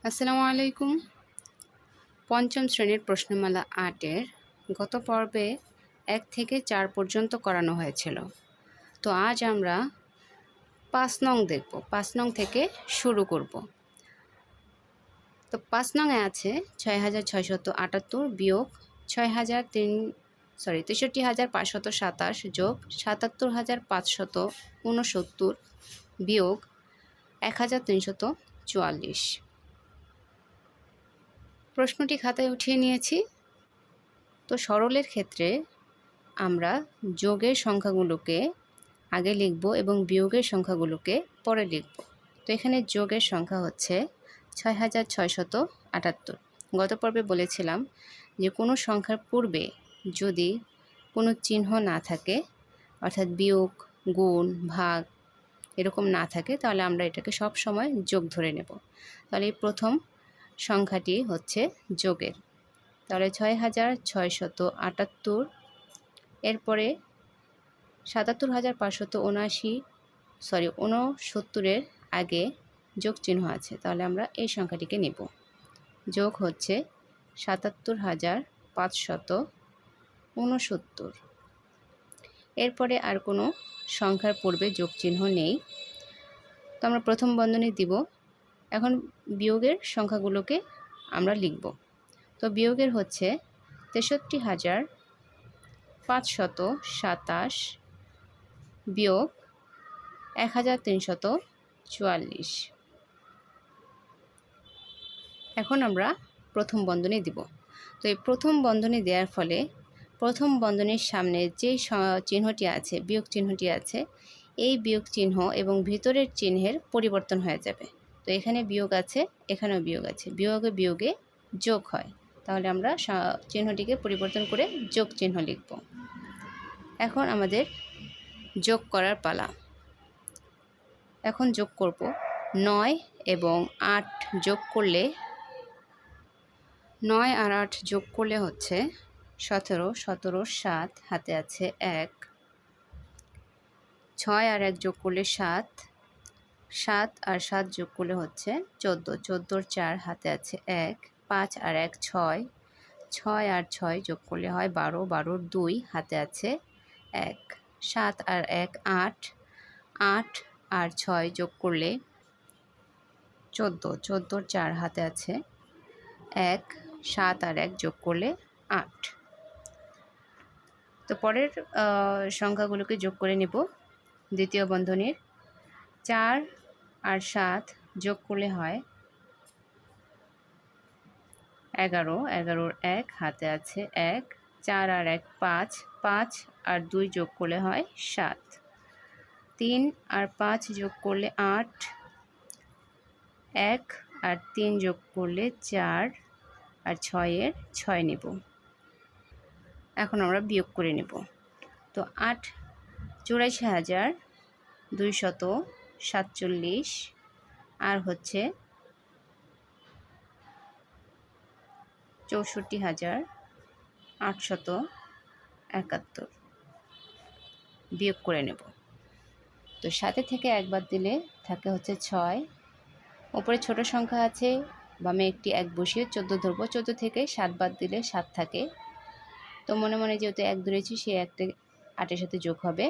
আসসালামু আলাইকুম। পঞ্চম শ্রেণীর প্রশ্নমালা ৮-এর গত পর্বে ১ থেকে ৪ পর্যন্ত করানো হয়েছিল। তো আজ আমরা ৫ নং দেখব। ৫ নং থেকে শুরু করব। তো ৫ নংয়ে আছে ৬৬৭৮ বিয়োগ ৬৩৫২৭ যোগ ৭৭৫৬৯ বিয়োগ ১৩৪৪। প্রশ্নটি খাতায় উঠিয়ে নিয়েছি। তো সরলের ক্ষেত্রে আমরা যোগের সংখ্যাগুলোকে আগে লিখব এবং বিয়োগের সংখ্যাগুলোকে পরে লিখব। তো এখানে যোগের সংখ্যা হচ্ছে ৬৬৭৮। গত পর্বে বলেছিলাম যে কোনো সংখ্যার পূর্বে যদি কোনো চিহ্ন না থাকে, অর্থাৎ বিয়োগ, গুণ, ভাগ এরকম না থাকে, তাহলে আমরা এটাকে সব সময় যোগ ধরে নেব। তাহলে এই প্রথম সংখ্যাটি হচ্ছে যোগের। তাহলে ৬৬৭৮, এরপরে ৭৭৫৭৯ আগে যোগ চিহ্ন আছে, তাহলে আমরা এই সংখ্যাটিকে নেব। যোগ হচ্ছে ৭৭৫৬৯। এরপরে আর কোনো সংখ্যার পূর্বে যোগ চিহ্ন নেই, তো আমরা প্রথম বন্ধনী দিব। এখন বিয়োগের সংখ্যাগুলোকে আমরা লিখব। তো বিয়োগের হচ্ছে ৬৩৫২৭ বিয়োগ ১৩৪৪। এখন আমরা প্রথম বন্ধনী দিব। তো এই প্রথম বন্ধনী দেওয়ার ফলে প্রথম বন্ধনীর সামনে যে চিহ্নটি আছে, বিয়োগ চিহ্নটি আছে, এই বিয়োগ চিহ্ন এবং ভিতরের চিহ্নের পরিবর্তন হয়ে যাবে। তো এখানে বিয়োগ আছে, এখানেও বিয়োগ আছে, বিয়োগে বিয়োগে যোগ হয়। তাহলে আমরা চিহ্নটিকে পরিবর্তন করে যোগ চিহ্ন লিখব। এখন আমাদের যোগ করার পালা। এখন যোগ করব ৯ এবং ৮ যোগ করলে, ৯ আর ৮ যোগ করলে হচ্ছে ১৭, ১৭ ৭ হাতে আছে ১, ৬ আর ১ যোগ করলে ৭, ৭ আর ৭ যোগ করলে হচ্ছে ১৪, ১৪ ৪ হাতে আছে ১, ৫ আর ১ ৬, ৬ আর ৬ যোগ করলে হয় ১২, ১২ ২ হাতে আছে ১, ৭ আর ১ ৮, ৮ আর ৬ যোগ করলে ১৪, ১৪ ৪ হাতে আছে ১, ৭ আর ১ যোগ করলে ৮। তো পরের সংখ্যাগুলোকে যোগ করে নেব। দ্বিতীয় বন্ধনীর ৪ আর ৭ যোগ করলে হয় ১১, ১১ ১ হাতে আছে ১, ৪ আর ১ ৫, ৫ আর ২ যোগ করলে হয় ৭, ৩ আর ৫ যোগ করলে ৮, ১ আর ৩ যোগ করলে ৪ আর ৬ এর ৬ নেব। এখন আমরা বিয়োগ করে নেব। তো ৮ ৮৪,২৪৭ আর হচ্ছে ৬৪,৮৭১ বিয়োগ করে নেব। তো সাথে থেকে একবার দিলে থাকে হচ্ছে ৬। ওপরে ছোট সংখ্যা আছে, বামে একটি ১ বসিয়ে ১৪ ধরবো। ১৪ থেকে ৭ বাদ দিলে ৭ থাকে। তো মনে মনে যেহেতু ১ ধরেছি, সেই ১টা ৮-এর সাথে যোগ হবে।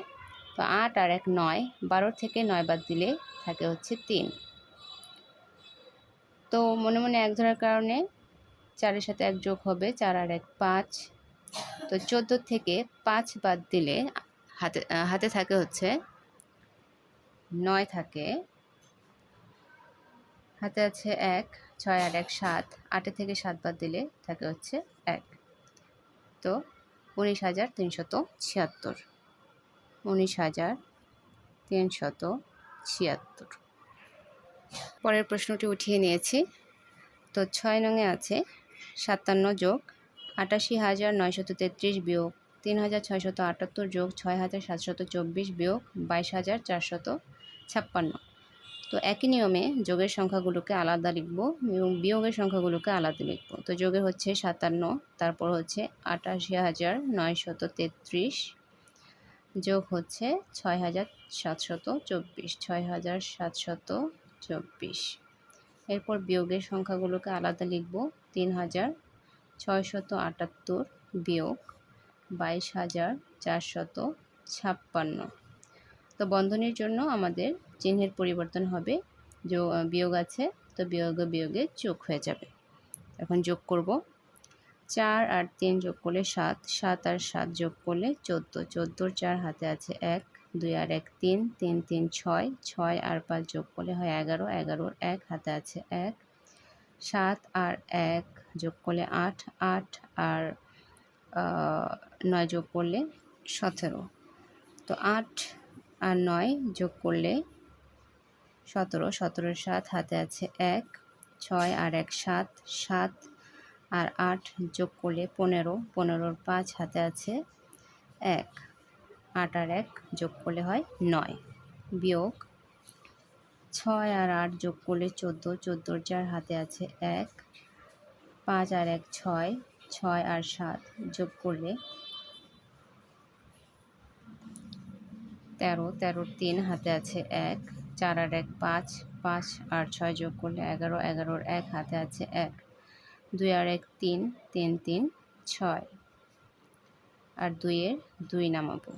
তো ৮ আর ১ ৯, ১২ থেকে ৯ বাদ দিলে থাকে হচ্ছে ৩। তো মনে মনে ১ ধরার কারণে ৪-এর সাথে ১ যোগ হবে, ৪ আর ১ ৫। তো ১৪ থেকে ৫ বাদ দিলে হাতে থাকে হচ্ছে ৯ থাকে, হাতে আছে ১, ৬ আর ১ ৭, ৮ থেকে ৭ বাদ দিলে থাকে হচ্ছে ১। তো ১৯,৩৭৬, ১৯,৩৭৬। পরের প্রশ্নটি উঠিয়ে নিয়েছি। তো ৬ নংয়ে আছে ৫৭ যোগ ৮৮,৯৩৩ বিয়োগ ৩,৬৭৮ যোগ ৬,৭২৪ বিয়োগ ২২,৪৫৬। তো একই নিয়মে যোগের সংখ্যাগুলোকে আলাদা লিখব এবং বিয়োগের সংখ্যাগুলোকে আলাদা লিখব। তো যোগের হচ্ছে ৫৭, তারপর হচ্ছে ৮৮,৯৩৩ যোগ হচ্ছে ৬,৭২৪, ৬,৭২৪। এরপর বিয়োগের সংখ্যাগুলোকে আলাদা লিখব। ৩,৬৭৮ বিয়োগ ২২,৪৫৬। তো বন্ধনীর জন্য আমাদের চিহ্নের পরিবর্তন হবে, বিয়োগ আছে তো বিয়োগে যোগ হয়ে যাবে। এখন যোগ করব। 4 আর 3 যোগ করলে 7, 7 আর 7 যোগ করলে 14, 14 4 হাতে আছে 1, 2 আর 1 3, 3 3 6, 6 আর 5 যোগ করলে হয় 11, 11 1 হাতে আছে 1, 7 আর 1 যোগ করলে 8, 8 আর 9 যোগ করলে 17। তো 8 আর 9 যোগ করলে 17, 17 7 হাতে আছে 1, 6 আর 1 7, 7 আর 8 যোগ করলে 15, 15 5 হাতে আছে 1, 8 আর 1 যোগ করলে হয় 9, বিয়োগ 6 আর 8 যোগ করলে 14, 14 4 হাতে আছে 1, 5 আর 1 6, 6 আর 7 যোগ করলে 13, 13 3 হাতে আছে 1, 4 আর 1 5, 5 আর 6 যোগ করলে 11, 11 1 হাতে আছে 1, 2 আর 1 3, 3 3 6 আর 2 এর 2 নামাবো।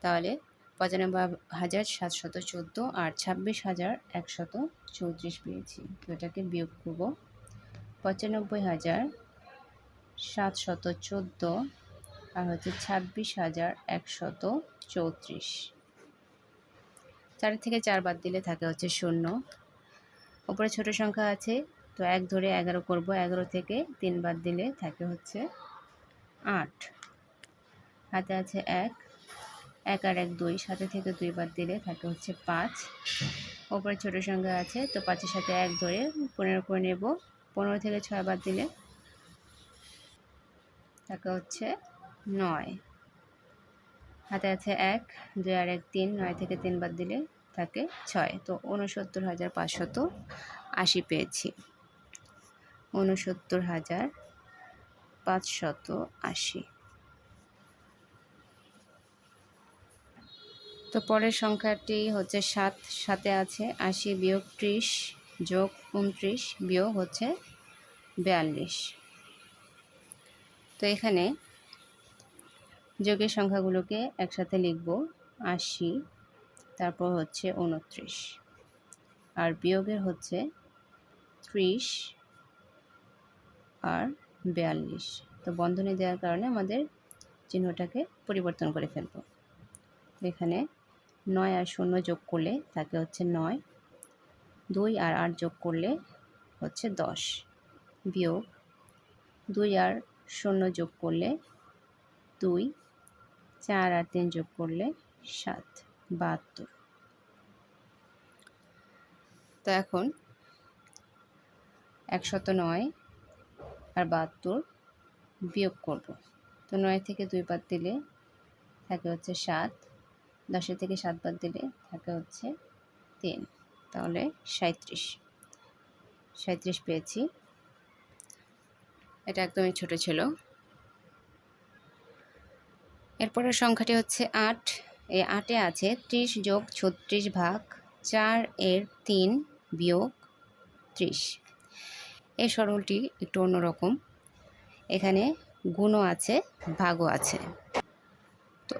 তাহলে 95,714 আর 26,134 পেয়েছি। তো এটাকে বিয়োগ করব। 95,714 আর হচ্ছে 26,134। 4 থেকে 4 বাদ দিলে থাকে হচ্ছে 0। উপরে ছোট সংখ্যা আছে তো 1 ধরে 11 করব। 11 থেকে 3 বাদ দিলে থাকে হচ্ছে 8, হাতে আছে 1, 1 আর 1 2, 7 থেকে 2 বাদ দিলে থাকে হচ্ছে 5। ওপরে ছোট সংখ্যা আছে তো 5-এর সাথে 1 ধরে 15 করে নেব। 15 থেকে 6 বাদ দিলে থাকে হচ্ছে 9, হাতে আছে 1, 2 আর 1 3, 9 থেকে 3 বাদ দিলে থাকে 6। তো 69,580 পেয়েছি। 69,580। তো পরের সংখ্যাটি হচ্ছে 7, সাথে আছে 80 বিয়োগ 30 যোগ 29 বিয়োগ হচ্ছে 42। তো এখানে যোগের সংখ্যাগুলোকে একসাথে লিখব। 80, তারপর হচ্ছে 29 আর বিয়োগের হচ্ছে 30 আর 42। তো বন্ধনী দেওয়ার কারণে আমাদের চিহ্নটাকে পরিবর্তন করে ফেলব। এখানে 9 আর 0 যোগ করলে থাকে হচ্ছে 9, 2 আর 8 যোগ করলে হচ্ছে 10, বিয়োগ 2 আর 0 যোগ করলে 2, 4 আর 3 যোগ করলে 7, 72। তো এখন 109 আর 72 বিয়োগ করব। তো 9 থেকে 2 বাদ দিলে থাকে হচ্ছে 7, 10 থেকে 7 বাদ দিলে থাকে হচ্ছে 3, তাহলে 37 পেয়েছি। এটা একদমই ছোট ছিল। এরপরের সংখ্যাটি হচ্ছে 8। এই 8-এ আছে 30 যোগ 36 ভাগ 4 এর 3 বিয়োগ 30। এই সরলটি একটু অন্যরকম, এখানে গুণও আছে ভাগও আছে। তো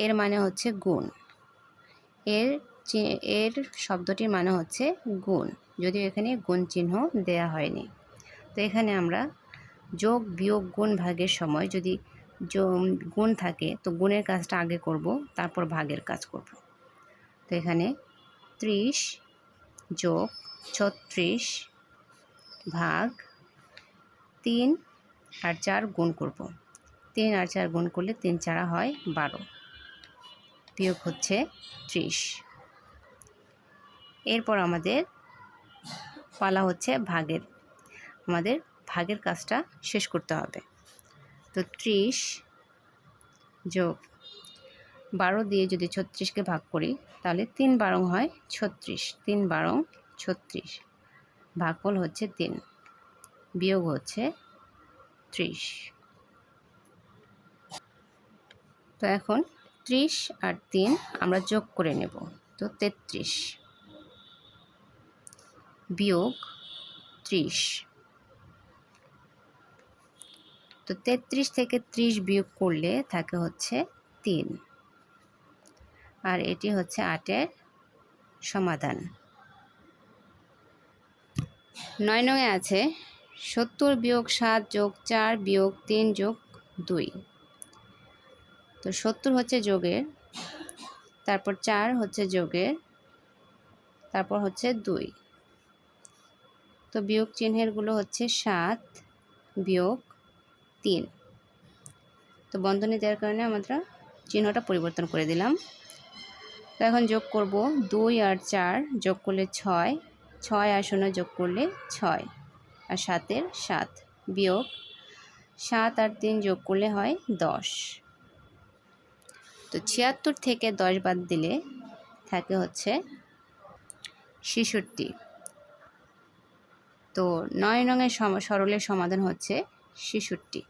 এর মানে হচ্ছে গুণ, এর শব্দটির মানে হচ্ছে গুণ, যদিও এখানে গুণ চিহ্ন দেয়া হয়নি। তো এখানে আমরা যোগ বিয়োগ গুণ ভাগের সময় যদি গুণ থাকে তো গুণের কাজটা আগে করব, তারপর ভাগের কাজ করব। তো এখানে 30 যোগ 36 ভাগ 3 আর 4 গুণ করব। 3 আর 4 গুণ করলে 3 4 হয় 12, বিয়োগ হচ্ছে 30। এরপর আমাদের পালা হচ্ছে ভাগের। আমাদের ভাগের কাজটা শেষ করতে হবে। তো 30 যোগ 12 দিয়ে যদি 36কে ভাগ করি তাহলে 3 12 হয় 36, 3 12 36, ভাগফল হচ্ছে 3, বিয়োগ হচ্ছে 30। তো এখন 30 আর 3 আমরা যোগ করে নেব। তো 33। বিয়োগ 30। তো 33 থেকে 30 বিয়োগ করলে থাকে হচ্ছে 3। আর এটি হচ্ছে 8-এর সমাধান। 9 নংয়ে আছে 70 বিয়োগ 7 যোগ 4 বিয়োগ 3 যোগ 2। তো 70 হচ্ছে যোগের, তারপর 4 হচ্ছে যোগের, তারপর হচ্ছে 2। তো বিয়োগ চিহ্নেরগুলো হচ্ছে 7 বিয়োগ 3। তো বন্ধনী দেওয়ার কারণে আমরা চিহ্নটা পরিবর্তন করে দিলাম। তো এখন যোগ করব 2 আর 4 যোগ করলে 6, 6 আর 0 যোগ করলে 6 আর 7-এর 7 বিয়োগ 7 আর 3 যোগ করলে হয় 10। তো 76 থেকে 10 বাদ দিলে থাকে হচ্ছে 66। তো 9 নংয়ের সরলের সমাধান হচ্ছে 66।